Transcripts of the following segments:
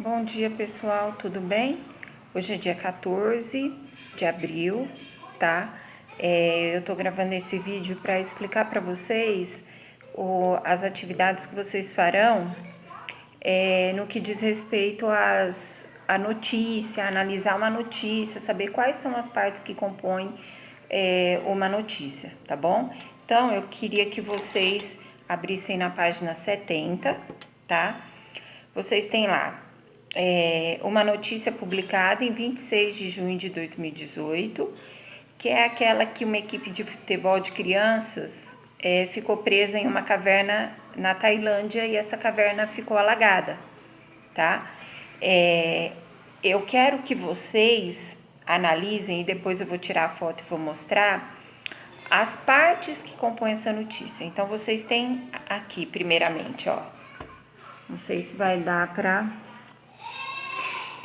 Bom dia, pessoal, tudo bem? Hoje é dia 14 de abril, tá? Eu tô gravando esse vídeo para explicar para vocês as atividades que vocês farão no que diz respeito à notícia, analisar uma notícia, saber quais são as partes que compõem uma notícia, tá bom? Então, eu queria que vocês abrissem na página 70, tá? Vocês têm lá uma notícia publicada em 26 de junho de 2018, que é aquela que uma equipe de futebol de crianças ficou presa em uma caverna na Tailândia e essa caverna ficou alagada, tá? Eu quero que vocês analisem, e depois eu vou tirar a foto e vou mostrar as partes que compõem essa notícia. Então, vocês têm aqui, primeiramente, ó, não sei se vai dar para...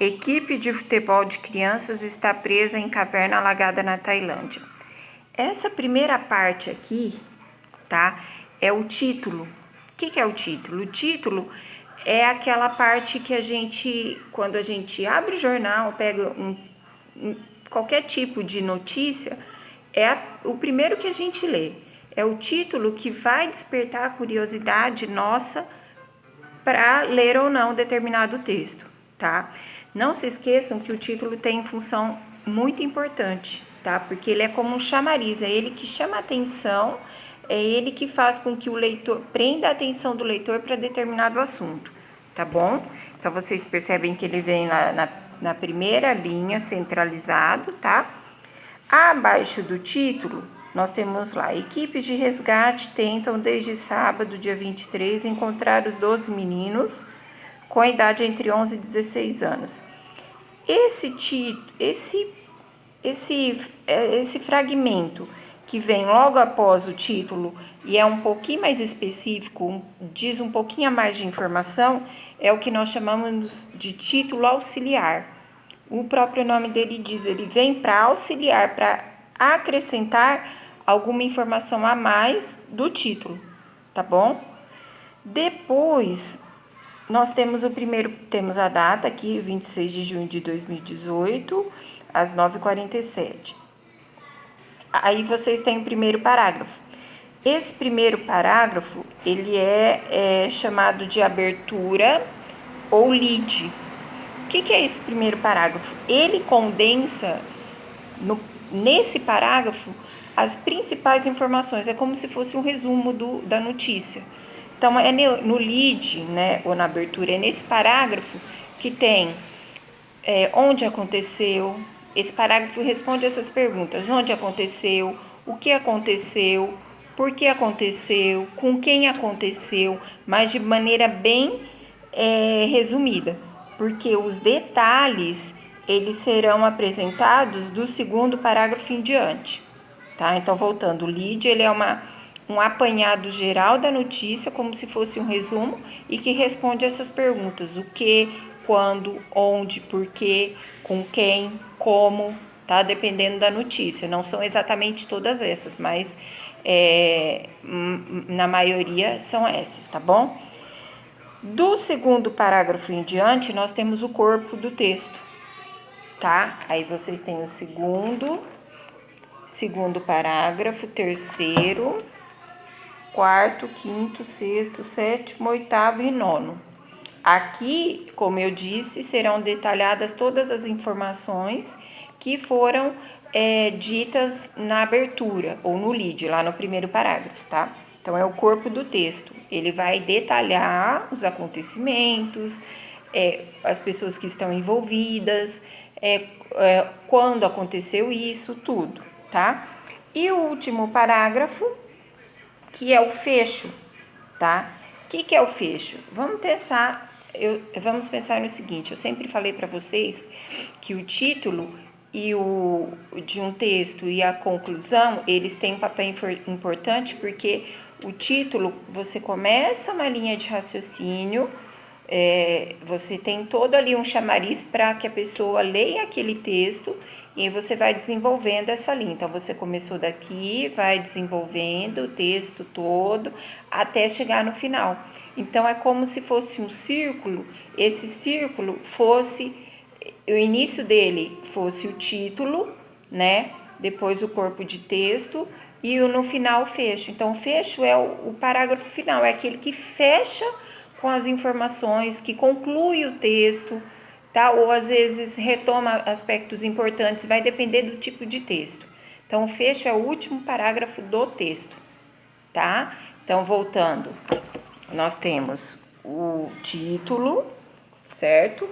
Equipe de futebol de crianças está presa em caverna alagada na Tailândia. Essa primeira parte aqui, tá? É o título. O que é o título? O título é aquela parte que a gente, quando a gente abre o jornal, pega qualquer tipo de notícia, o primeiro que a gente lê. É o título que vai despertar a curiosidade nossa para ler ou não determinado texto, tá? Não se esqueçam que o título tem função muito importante, tá? Porque ele é como um chamariz, é ele que chama a atenção, é ele que faz com que o leitor prenda a atenção do leitor para determinado assunto, tá bom? Então, vocês percebem que ele vem lá na primeira linha, centralizado, tá? Abaixo do título, nós temos lá: equipes de resgate tentam desde sábado, dia 23, encontrar os 12 meninos com a idade entre 11 e 16 anos. Esse fragmento que vem logo após o título e é um pouquinho mais específico, diz um pouquinho a mais de informação, é o que nós chamamos de título auxiliar. O próprio nome dele diz, ele vem para auxiliar, para acrescentar alguma informação a mais do título, tá bom? Depois, nós temos temos a data aqui, 26 de junho de 2018, às 9h47. Aí vocês têm o primeiro parágrafo. Esse primeiro parágrafo, ele é chamado de abertura ou lead. O que é esse primeiro parágrafo? Ele condensa, nesse parágrafo, as principais informações. É como se fosse um resumo da notícia. Então, é no lead, né, ou na abertura, é nesse parágrafo que tem onde aconteceu. Esse parágrafo responde essas perguntas: onde aconteceu, o que aconteceu, por que aconteceu, com quem aconteceu, mas de maneira bem resumida, porque os detalhes eles serão apresentados do segundo parágrafo em diante, tá? Então, voltando, o lead ele é um apanhado geral da notícia, como se fosse um resumo, e que responde essas perguntas: o que, quando, onde, por quê, com quem, como, tá? Dependendo da notícia. Não são exatamente todas essas, mas na maioria são essas, tá bom? Do segundo parágrafo em diante, nós temos o corpo do texto, tá? Aí vocês têm o segundo parágrafo, terceiro, quarto, quinto, sexto, sétimo, oitavo e nono. Aqui, como eu disse, serão detalhadas todas as informações que foram ditas na abertura ou no lead, lá no primeiro parágrafo, tá? Então, é o corpo do texto. Ele vai detalhar os acontecimentos, as pessoas que estão envolvidas, quando aconteceu isso, tudo, tá? E o último parágrafo, que é o fecho, tá? O que é o fecho? Vamos pensar no seguinte: eu sempre falei para vocês que o título de um texto e a conclusão, eles têm um papel importante, porque o título, você começa uma linha de raciocínio, você tem todo ali um chamariz para que a pessoa leia aquele texto e você vai desenvolvendo essa linha. Então, você começou daqui, vai desenvolvendo o texto todo, até chegar no final. Então, é como se fosse um círculo, esse círculo fosse, o início dele fosse o título, né? Depois o corpo de texto e no final o fecho. Então, o fecho é o parágrafo final, é aquele que fecha com as informações, que conclui o texto, tá? Ou às vezes retoma aspectos importantes, vai depender do tipo de texto. Então, o fecho é o último parágrafo do texto, tá? Então, voltando, nós temos o título, certo?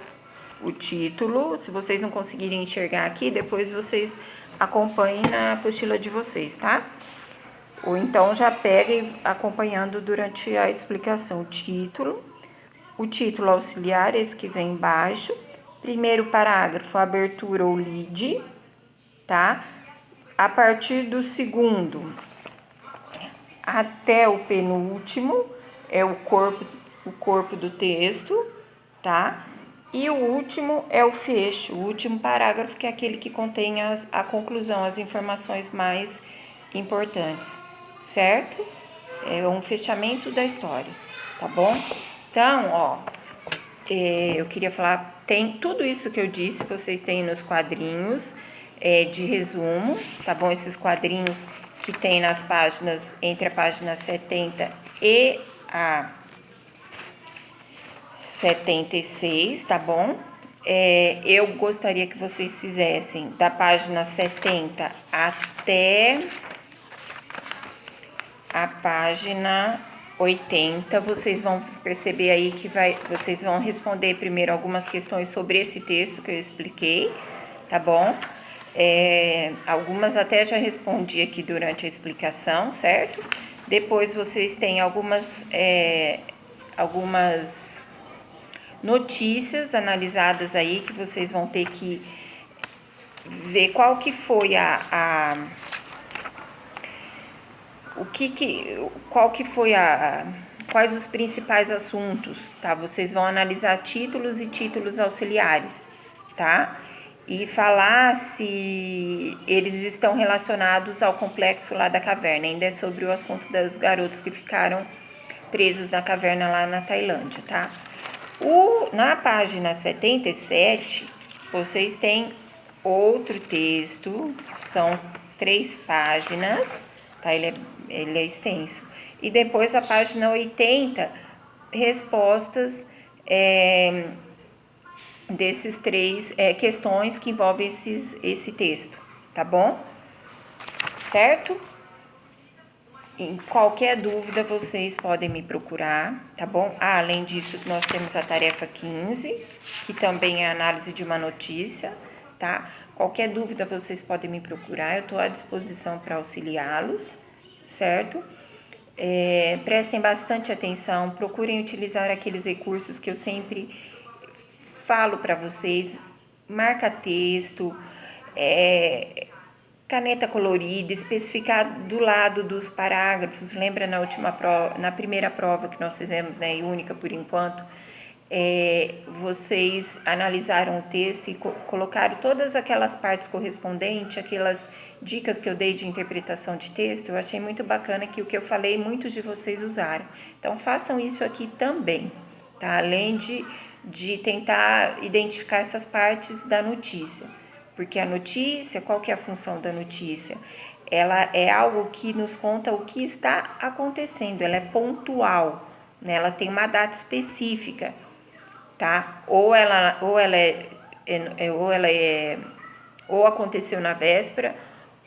O título, se vocês não conseguirem enxergar aqui, depois vocês acompanhem na apostila de vocês, tá? Ou então já peguem acompanhando durante a explicação. O título auxiliar, esse que vem embaixo. Primeiro parágrafo, abertura ou lead, tá? A partir do segundo até o penúltimo é o corpo do texto, tá? E o último é o fecho, o último parágrafo, que é aquele que contém a conclusão, as informações mais importantes, certo? É um fechamento da história, tá bom? Então, ó, eu queria falar, tem tudo isso que eu disse, vocês têm nos quadrinhos de resumo, tá bom? Esses quadrinhos que tem nas páginas, entre a página 70 e a 76, tá bom? Eu gostaria que vocês fizessem da página 70 até a página 80. Vocês vão perceber aí que vocês vão responder primeiro algumas questões sobre esse texto que eu expliquei, tá bom? Algumas até já respondi aqui durante a explicação, certo? Depois vocês têm algumas notícias analisadas aí que vocês vão ter que ver qual que foi quais os principais assuntos, tá? Vocês vão analisar títulos e títulos auxiliares, tá? E falar se eles estão relacionados ao complexo lá da caverna. Ainda é sobre o assunto dos garotos que ficaram presos na caverna lá na Tailândia, tá? Na página 77, vocês têm outro texto, são 3 páginas, tá? Ele é extenso. E depois a página 80, respostas desses 3 questões que envolvem esse texto, tá bom? Certo? Em qualquer dúvida, vocês podem me procurar, tá bom? Além disso, nós temos a tarefa 15, que também é a análise de uma notícia, tá? Qualquer dúvida, vocês podem me procurar, eu estou à disposição para auxiliá-los, certo? Prestem bastante atenção, procurem utilizar aqueles recursos que eu sempre falo para vocês, marca texto, caneta colorida, especificar do lado dos parágrafos. Lembra na primeira prova que nós fizemos, né, e única por enquanto, vocês analisaram o texto e colocaram todas aquelas partes correspondentes, aquelas dicas que eu dei de interpretação de texto. Eu achei muito bacana que o que eu falei, muitos de vocês usaram. Então, façam isso aqui também, tá? Além de tentar identificar essas partes da notícia. Porque a notícia, qual que é a função da notícia? Ela é algo que nos conta o que está acontecendo, ela é pontual, né? Ela tem uma data específica, tá? Ou aconteceu na véspera,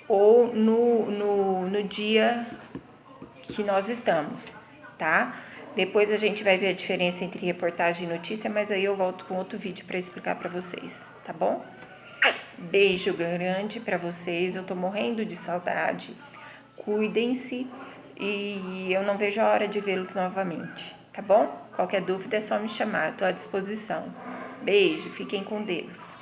ou no dia que nós estamos, tá? Depois a gente vai ver a diferença entre reportagem e notícia, mas aí eu volto com outro vídeo para explicar para vocês, tá bom? Beijo grande para vocês, eu tô morrendo de saudade. Cuidem-se e eu não vejo a hora de vê-los novamente, tá bom? Qualquer dúvida é só me chamar, tô à disposição. Beijo, fiquem com Deus.